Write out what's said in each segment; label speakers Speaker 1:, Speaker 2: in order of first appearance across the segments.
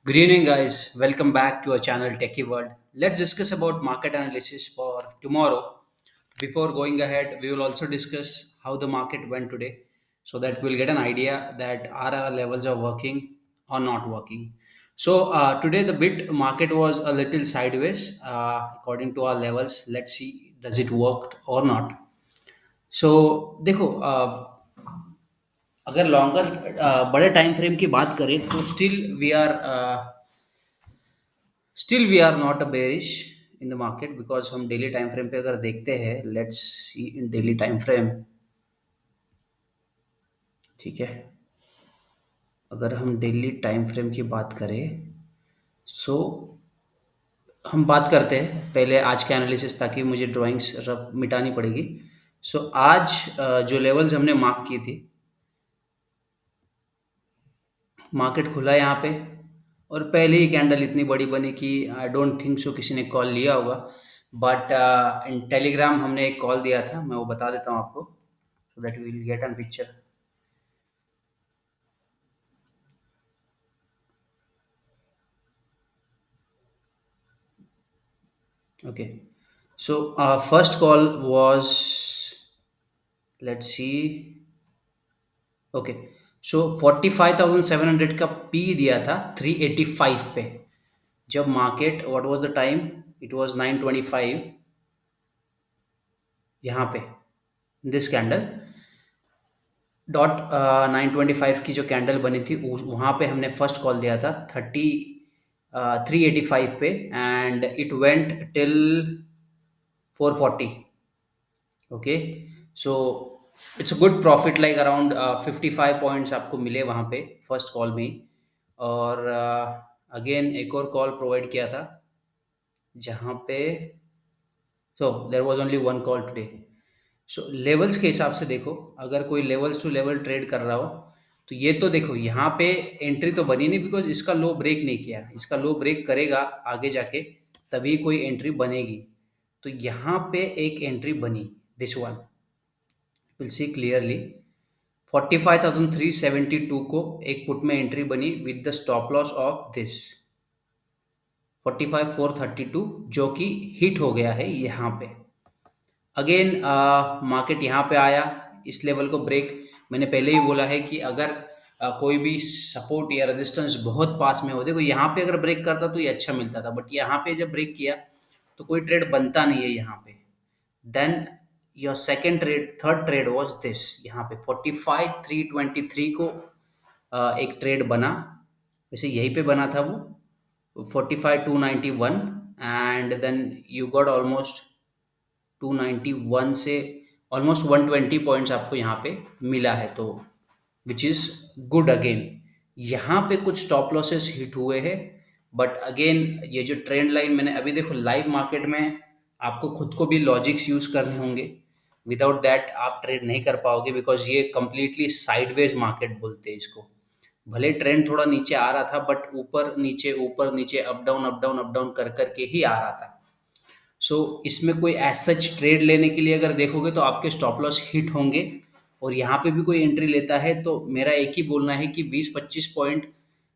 Speaker 1: Good evening, guys. Welcome back to our channel Techie World. Let's discuss about market analysis for tomorrow. Before going ahead, we will also discuss how the market went today, so that we'll get an idea that are our levels are working or not working. So today the bit market was a little sideways according to our levels. Let's see does it worked or not. So देखो अगर longer बड़े time frame की बात करें तो still we are not a bearish in the market because हम daily time frame पे अगर देखते हैं let's see in daily time frame. ठीक है, अगर हम डेली टाइम फ्रेम की बात करें सो हम बात करते हैं पहले आज के एनालिसिस ताकि मुझे ड्राइंग्स रब मिटानी पड़ेगी। सो आज जो लेवल्स हमने मार्क की थी, मार्केट खुला यहाँ पे और पहले ही कैंडल इतनी बड़ी बनी कि आई डोंट थिंक सो किसी ने कॉल लिया होगा। बट इन टेलीग्राम हमने एक कॉल दिया था, मैं वो बता देता हूँ आपको so that we will get an picture. Okay. So first call was, let's see. Okay. So 45,700 का पी दिया था 385 पे। जब market what was the time, it was 9:25 यहाँ पे दिस कैंडल डॉट 9:25 की जो कैंडल बनी थी वहाँ पे हमने फर्स्ट कॉल दिया था 385 पे and it went till 440। Okay, so it's a good profit like around 55 points आपको मिले वहाँ पे फर्स्ट कॉल में ही। और अगेन एक और कॉल प्रोवाइड किया था जहाँ पे so there was only one call today. So levels के हिसाब से देखो, अगर कोई लेवल्स टू लेवल ट्रेड कर रहा हो तो ये तो देखो यहाँ पे एंट्री तो बनी नहीं बिकॉज इसका लो ब्रेक नहीं किया। इसका लो ब्रेक करेगा आगे जाके तभी कोई एंट्री बनेगी। तो यहाँ पे एक एंट्री बनी, this one will see clearly. 45,372 को एक पुट में एंट्री बनी with the stop loss of this 45,432 जो कि हिट हो गया है यहाँ पे। अगेन मार्केट यहाँ पे आया, इस लेवल को ब्रेक, मैंने पहले ही बोला है कि अगर कोई भी सपोर्ट या रेजिस्टेंस बहुत पास में हो, देखो यहाँ पे अगर ब्रेक करता तो ये अच्छा मिलता था बट यहाँ पे जब ब्रेक किया तो कोई ट्रेड बनता नहीं है यहाँ पे। Then your second trade, third trade was this, यहाँ पे 45,323 को एक ट्रेड बना, वैसे यहीं पे बना था वो 45,291 and then you got almost 291 से ऑलमोस्ट 120 पॉइंट्स आपको यहाँ पे मिला है, तो विच इज़ गुड। अगेन यहाँ पे कुछ स्टॉप लॉसेस हिट हुए हैं बट अगेन ये जो ट्रेंड लाइन मैंने अभी देखो लाइव मार्केट में आपको खुद को भी लॉजिक्स यूज करने होंगे, विदाउट दैट आप ट्रेड नहीं कर पाओगे बिकॉज ये कंप्लीटली साइडवेज मार्केट बोलते हैं इसको। भले ट्रेंड थोड़ा नीचे आ रहा था बट ऊपर नीचे अप डाउन कर करके ही आ रहा था। सो इसमें कोई एज सच ट्रेड लेने के लिए अगर देखोगे तो आपके स्टॉप लॉस हिट होंगे। और यहाँ पे भी कोई एंट्री लेता है तो मेरा एक ही बोलना है कि 20-25 पॉइंट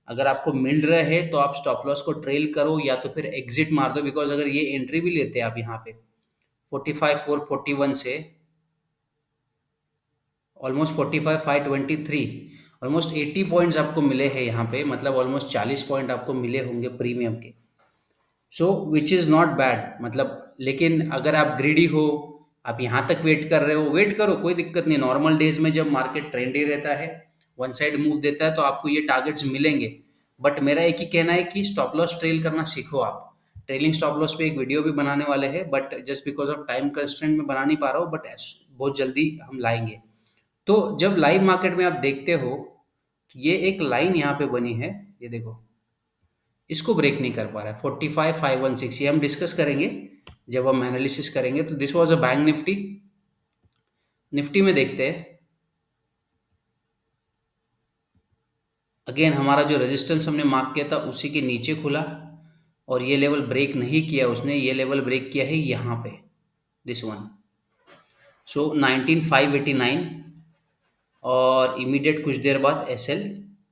Speaker 1: अगर आपको मिल रहे हैं तो आप स्टॉप लॉस को ट्रेल करो या तो फिर एग्जिट मार दो बिकॉज अगर ये एंट्री भी लेते हैं आप यहाँ पे 45,441 से ऑलमोस्ट 45,523, ऑलमोस्ट 80 पॉइंट्स आपको मिले हैं यहाँ पे, मतलब ऑलमोस्ट 40 पॉइंट आपको मिले होंगे प्रीमियम के। सो विच इज़ नॉट बैड, मतलब लेकिन अगर आप ग्रीडी हो, आप यहाँ तक वेट कर रहे हो, वेट करो, कोई दिक्कत नहीं। नॉर्मल डेज में जब मार्केट ट्रेंडी रहता है, वन साइड मूव देता है तो आपको ये टारगेट्स मिलेंगे। बट मेरा एक ही कहना है कि स्टॉप लॉस ट्रेल करना सीखो आप। ट्रेलिंग स्टॉप लॉस पे एक वीडियो भी बनाने वाले हैं but just because of time constraint में बना नहीं पा रहा हूँ, बट बहुत जल्दी हम लाएंगे। तो जब लाइव मार्केट में आप देखते हो तो ये एक लाइन यहाँ पे बनी है, ये देखो, इसको ब्रेक नहीं कर पा रहा है 45,516। ये हम डिस्कस करेंगे जब हम एनालिसिस करेंगे। तो this was a bank Nifty. Nifty में देखते हैं, अगेन हमारा जो रेजिस्टेंस हमने मार्क किया था उसी के नीचे खुला और ये लेवल ब्रेक नहीं किया उसने, ये लेवल ब्रेक किया है यहाँ पे, दिस वन। सो 19,589 और इमीडिएट कुछ देर बाद एस एल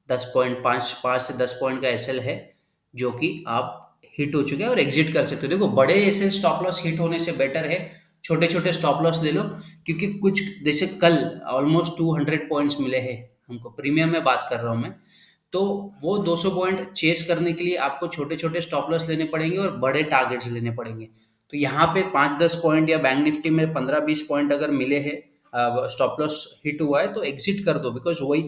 Speaker 1: 10 पॉइंट, 5 से 10 पॉइंट का एस एल है। जो कि आप हिट हो चुके हैं और एग्जिट कर सकते हो। देखो बड़े ऐसे स्टॉप लॉस हिट होने से बेटर है छोटे छोटे स्टॉप लॉस ले लो, क्योंकि कुछ जैसे कल ऑलमोस्ट 200 पॉइंट्स मिले हैं हमको, प्रीमियम में बात कर रहा हूँ मैं। तो वो 200 पॉइंट चेस करने के लिए आपको छोटे छोटे स्टॉप लॉस लेने पड़ेंगे और बड़े टारगेट्स लेने पड़ेंगे। तो यहाँ पे 5-10 पॉइंट या बैंक निफ्टी में 15-20 पॉइंट अगर मिले हैं, स्टॉप लॉस हिट हुआ है तो एग्जिट कर दो। बिकॉज वही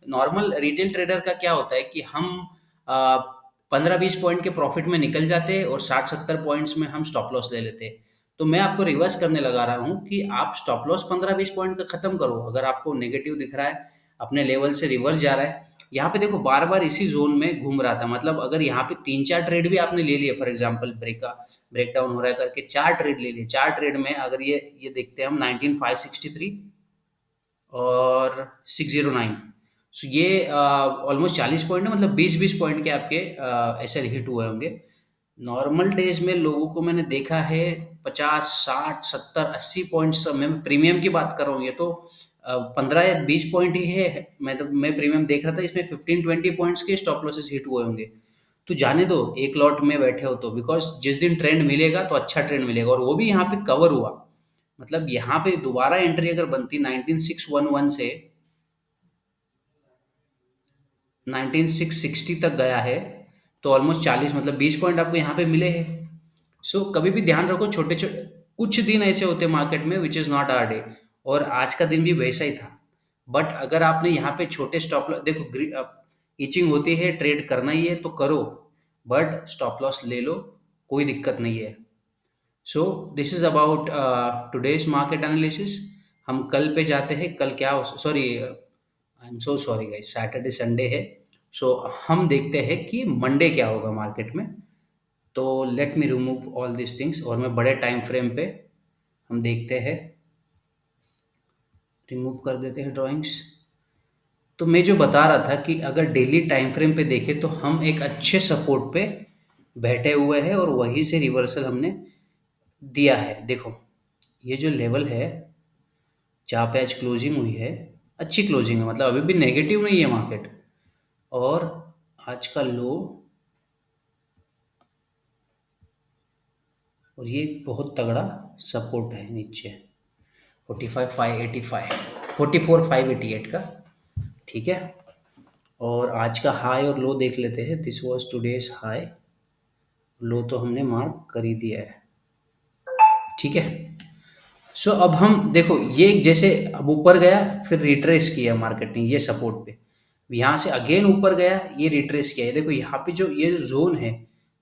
Speaker 1: नॉर्मल रिटेल ट्रेडर का क्या होता है कि हम 15-20 पॉइंट के प्रॉफिट में निकल जाते हैं और 60-70 पॉइंट्स में हम स्टॉप लॉस ले लेते हैं। तो मैं आपको रिवर्स करने लगा रहा हूँ कि आप स्टॉप लॉस 15-20 पॉइंट का खत्म करो। अगर आपको नेगेटिव दिख रहा है, अपने लेवल से रिवर्स जा रहा है, यहाँ पे देखो बार बार इसी जोन में घूम रहा था। मतलब अगर यहाँ पे 3-4 ट्रेड भी आपने ले लिए, फॉर एग्जांपल ब्रेक डाउन हो रहा है करके 4 ट्रेड ले लिए, 4 ट्रेड में अगर ये देखते हैं हम 19563 और 609, सो ये ऑलमोस्ट 40 पॉइंट है, मतलब 20-20 पॉइंट के आपके ऐसे हिट हुए होंगे। नॉर्मल डेज में लोगों को मैंने देखा है 50-60-70-80 पॉइंट्स, मैं प्रीमियम की बात कर रहा हूँ। ये तो 15 या 20 पॉइंट ही है। मैं प्रीमियम देख रहा था, इसमें 15-20 पॉइंट्स के स्टॉप लॉसेस हिट हुए होंगे। तो जाने दो, एक लॉट में बैठे हो तो, बिकॉज जिस दिन ट्रेंड मिलेगा तो अच्छा ट्रेंड मिलेगा, और वो भी यहाँ पे कवर हुआ। मतलब यहाँ पे दोबारा एंट्री अगर बनती 19611 से 19660 तक गया है, तो ऑलमोस्ट 40, मतलब 20 पॉइंट आपको यहाँ पे मिले हैं। सो कभी भी ध्यान रखो, छोटे छोटे कुछ दिन ऐसे होते हैं मार्केट में which is not our day, और आज का दिन भी वैसा ही था। बट अगर आपने यहाँ पे छोटे स्टॉप लॉस, देखो ईचिंग होती है, ट्रेड करना ही है तो करो, बट स्टॉप लॉस ले लो, कोई दिक्कत नहीं है। So this is about today's market analysis. हम कल पे जाते हैं। कल क्या हो, sorry I am so sorry guys, Saturday Sunday है। सो हम देखते हैं कि मंडे क्या होगा मार्केट में। तो let me remove all this things, और मैं बड़े टाइम फ्रेम पे हम देखते हैं, रिमूव कर देते हैं ड्राइंग्स। तो मैं जो बता रहा था कि अगर डेली टाइम फ्रेम पे देखें तो हम एक अच्छे सपोर्ट पे बैठे हुए हैं, और वहीं से रिवर्सल हमने दिया है। देखो ये जो लेवल है जहाँ पे आज क्लोजिंग हुई है, अच्छी क्लोजिंग है, मतलब अभी भी नेगेटिव नहीं है मार्केट। और आज का लो, और ये एक बहुत तगड़ा सपोर्ट है नीचे, 45,585, 44,588 का। ठीक है, और आज का हाई और लो देख लेते हैं। दिस वाज टुडेज हाई, लो तो हमने मार्क कर ही दिया है। ठीक है, सो अब हम देखो, ये जैसे अब ऊपर गया फिर रिट्रेस किया मार्केट ने ये सपोर्ट पे, यहाँ से अगेन ऊपर गया, ये रिट्रेस किया है। देखो यहाँ पे जो ये जोन है,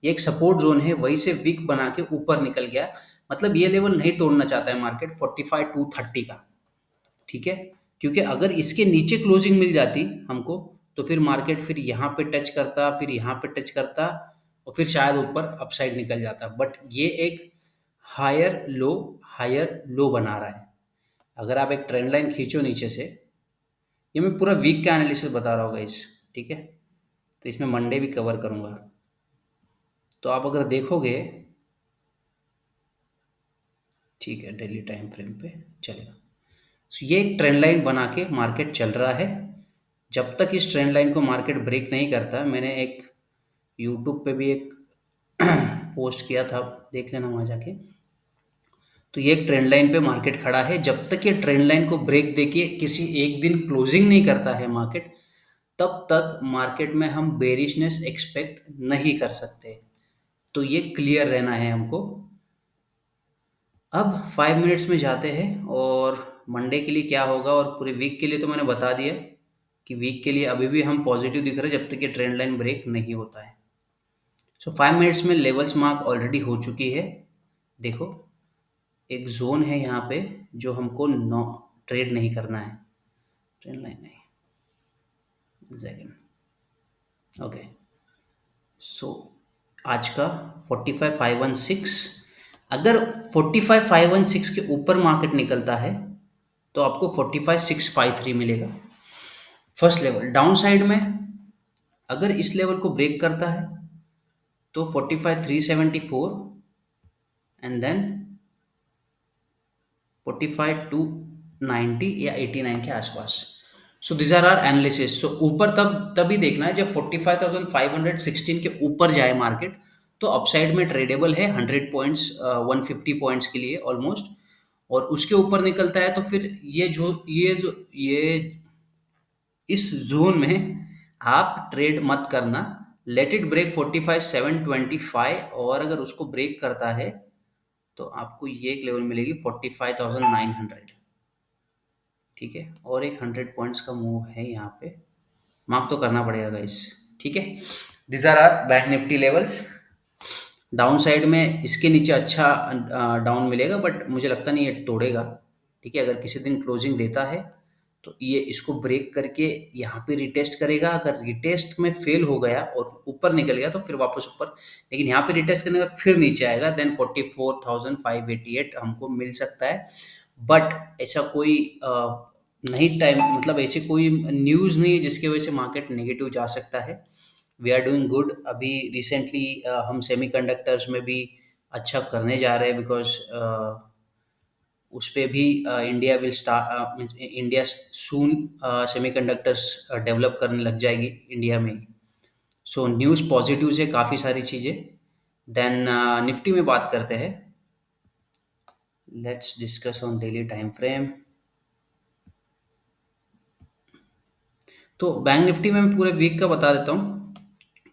Speaker 1: ये एक सपोर्ट जोन है, वहीं से विक बना के ऊपर निकल गया। मतलब ये लेवल नहीं तोड़ना चाहता है मार्केट 45,230 का। ठीक है, क्योंकि अगर इसके नीचे क्लोजिंग मिल जाती हमको, तो फिर मार्केट फिर यहाँ पे टच करता, फिर यहाँ पे टच करता, और फिर शायद ऊपर अपसाइड निकल जाता। बट ये एक हायर लो बना रहा है। अगर आप एक ट्रेंड लाइन खींचो नीचे से, ये मैं पूरा वीक का एनालिसिस बता रहा हूँ गाइस। ठीक है, तो इसमें मंडे भी कवर करूँगा। तो आप अगर देखोगे, ठीक है, डेली टाइम फ्रेम पे चलेगा। So, ये एक ट्रेंड लाइन बना के मार्केट चल रहा है। जब तक इस ट्रेंड लाइन को मार्केट ब्रेक नहीं करता, मैंने एक यूट्यूब पे भी एक पोस्ट किया था, देख लेना वहाँ जाके। तो ये एक ट्रेंड लाइन पे मार्केट खड़ा है। जब तक ये ट्रेंड लाइन को ब्रेक देके किसी एक दिन क्लोजिंग नहीं करता है मार्केट, तब तक मार्केट में हम बेरिशनेस एक्सपेक्ट नहीं कर सकते। तो ये क्लियर रहना है हमको। अब 5 मिनट्स में जाते हैं, और मंडे के लिए क्या होगा और पूरे वीक के लिए तो मैंने बता दिया कि वीक के लिए अभी भी हम पॉजिटिव दिख रहे हैं जब तक ये ट्रेंड लाइन ब्रेक नहीं होता है। सो 5 मिनट्स में लेवल्स मार्क ऑलरेडी हो चुकी है। देखो एक जोन है यहाँ पे जो हमको नो ट्रेड नहीं करना है, ट्रेंड लाइन नहीं, सेकेंड। ओके, सो आज का 45,516, अगर 45,516 के ऊपर मार्केट निकलता है तो आपको 45,653 मिलेगा फर्स्ट लेवल। डाउन साइड में अगर इस लेवल को ब्रेक करता है तो 45,374, एंड देन 45,290 या 89 के आसपास। So this are R analysis. So ऊपर तब तभी देखना है जब 45,516 के ऊपर जाए मार्केट, तो अपसाइड में ट्रेडेबल है 100 पॉइंट्स, 150 पॉइंट्स के लिए ऑलमोस्ट। और उसके ऊपर निकलता है तो फिर ये इस जोन में आप ट्रेड मत करना। लेट इट ब्रेक 45,725, और अगर उसको ब्रेक करता है तो आपको ये एक लेवल मिलेगी 45,900। ठीक है, और एक 100 पॉइंट्स का मूव है यहाँ पे, मार्क तो करना पड़ेगा गाइस। ठीक है, this are our bank Nifty levels. Down side में इसके नीचे अच्छा डाउन मिलेगा, बट मुझे लगता नहीं ये तोड़ेगा। ठीक है, अगर किसी दिन क्लोजिंग देता है तो ये इसको ब्रेक करके यहाँ पे रिटेस्ट करेगा। अगर रिटेस्ट में फेल हो गया और ऊपर निकल गया तो फिर वापस ऊपर, लेकिन यहाँ पे रिटेस्ट करने के बाद फिर नीचे आएगा, देन 44,588 हमको मिल सकता है। बट ऐसा कोई नहीं टाइम, मतलब ऐसी कोई न्यूज़ नहीं है जिसकी वजह से मार्केट नेगेटिव जा सकता है। We are doing good. अभी रिसेंटली हम सेमीकंडक्टर्स में भी अच्छा करने जा रहे हैं, बिकॉज उस पे भी India will start, India soon semiconductors develop करने लग जाएगी इंडिया में। सो न्यूज़ पॉजिटिव है काफ़ी सारी चीज़ें। देन निफ्टी में बात करते हैं। Let's discuss on daily time frame. तो बैंक निफ्टी में मैं पूरे वीक का बता देता हूँ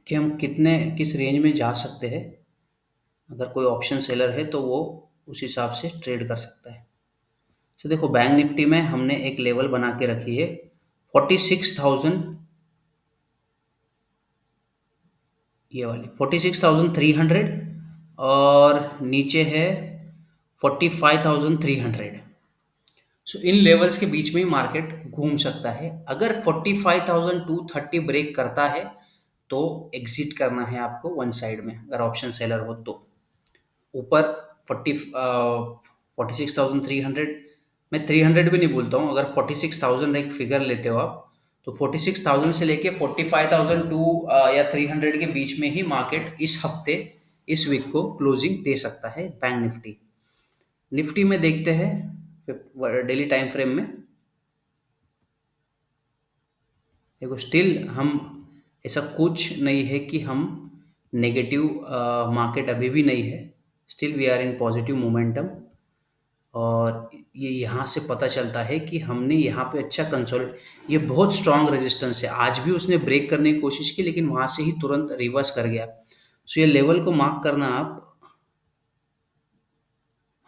Speaker 1: कि हम कितने किस रेंज में जा सकते हैं। अगर कोई ऑप्शन सेलर है तो वो उस हिसाब से ट्रेड कर सकता है। तो देखो, बैंक निफ्टी में हमने एक लेवल बना के रखी है 46,000, ये वाली 46,300, और नीचे है 45,300। सो इन लेवल्स के बीच में ही मार्केट घूम सकता है। अगर 45,230 ब्रेक करता है तो एग्जिट करना है आपको वन साइड में, अगर ऑप्शन सेलर हो तो। ऊपर 46,300, मैं 300 भी नहीं बोलता हूँ, अगर 46,000 एक फिगर लेते हो आप, तो 46,000 से लेके 45,002 या 300 के बीच में ही मार्केट इस हफ्ते, इस वीक को क्लोजिंग दे सकता है बैंक निफ्टी। निफ्टी में देखते हैं डेली टाइम फ्रेम में। देखो, स्टिल हम, ऐसा कुछ नहीं है कि हम नेगेटिव, मार्केट अभी भी नहीं है, still we are in positive momentum. और ये यहाँ से पता चलता है कि हमने यहाँ पे अच्छा कंसोलिड, ये बहुत स्ट्रांग रेजिस्टेंस है। आज भी उसने ब्रेक करने की कोशिश की, लेकिन वहाँ से ही तुरंत रिवर्स कर गया। सो ये लेवल को मार्क करना आप।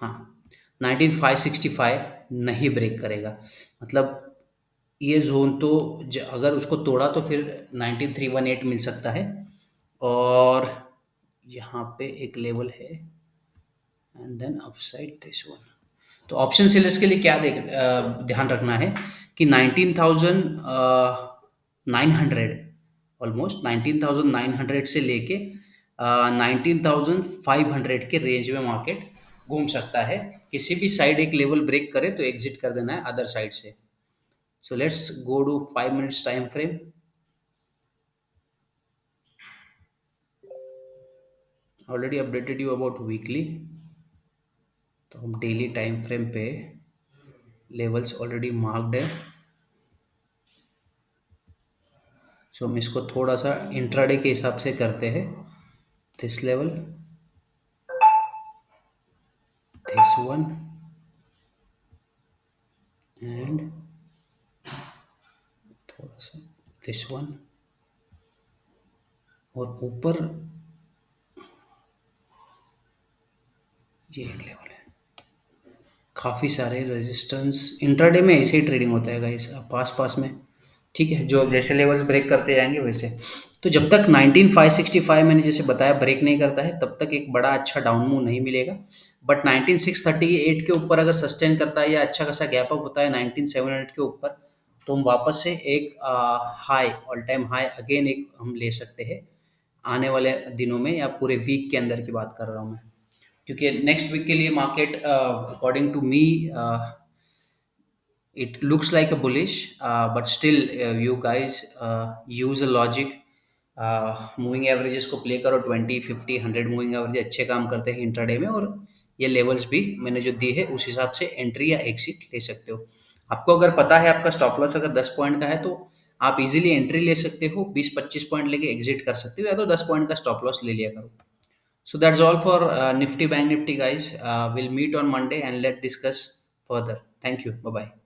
Speaker 1: हाँ, 19,565 नहीं ब्रेक करेगा, मतलब ये जोन तो अगर उसको तोड़ा तो फिर 19,318 मिल सकता है। और यहाँ पे एक लेवल है, and then upside this one. तो ऑप्शन सेलर्स के लिए क्या ध्यान रखना है कि 19,900, ऑलमोस्ट 19,900 से लेके 19,500 के रेंज में मार्केट घूम सकता है। किसी भी साइड एक लेवल ब्रेक करे तो एग्जिट कर देना है अदर साइड से। So let's go to 5 minutes time frame. Already updated you about weekly, तो हम डेली टाइम फ्रेम पे लेवल्स ऑलरेडी मार्क्ड है। सो हम इसको थोड़ा सा इंट्राडे के हिसाब से करते हैं। This level, this one, and थोड़ा सा दिस वन, और ऊपर ये एक लेवल है। काफ़ी सारे रेजिस्टेंस, इंट्राडे में ऐसे ही ट्रेडिंग होता है गाइस, पास पास में। ठीक है, जो जैसे लेवल्स ब्रेक करते जाएंगे वैसे। तो जब तक 19,565 मैंने जैसे बताया ब्रेक नहीं करता है, तब तक एक बड़ा अच्छा डाउन मूव नहीं मिलेगा। बट 19,638 के ऊपर अगर सस्टेन करता है या अच्छा खासा गैप अप होता है 19,700 के ऊपर, तो हम वापस से एक high, all time high again एक हम ले सकते हैं आने वाले दिनों में, या पूरे वीक के अंदर की बात कर रहा हूँ मैं। क्योंकि नेक्स्ट वीक के लिए market according to me it looks like a bullish, but still you guys use a logic। Moving averages को प्ले करो, 20, 50, 100 मूविंग एवरेज अच्छे काम करते हैं इंट्राडे में। और ये लेवल्स भी मैंने जो दी है उस हिसाब से एंट्री या एग्जिट ले सकते हो। आपको अगर पता है आपका स्टॉप लॉस अगर 10 पॉइंट का है तो आप इजीली एंट्री ले सकते हो, 20-25 पॉइंट लेके एग्जिट कर सकते हो, या तो 10 पॉइंट का स्टॉप लॉस ले लिया करो। So that's all for Nifty Bank Nifty guys. We'll meet on Monday and let discuss further. Thank you. Bye bye.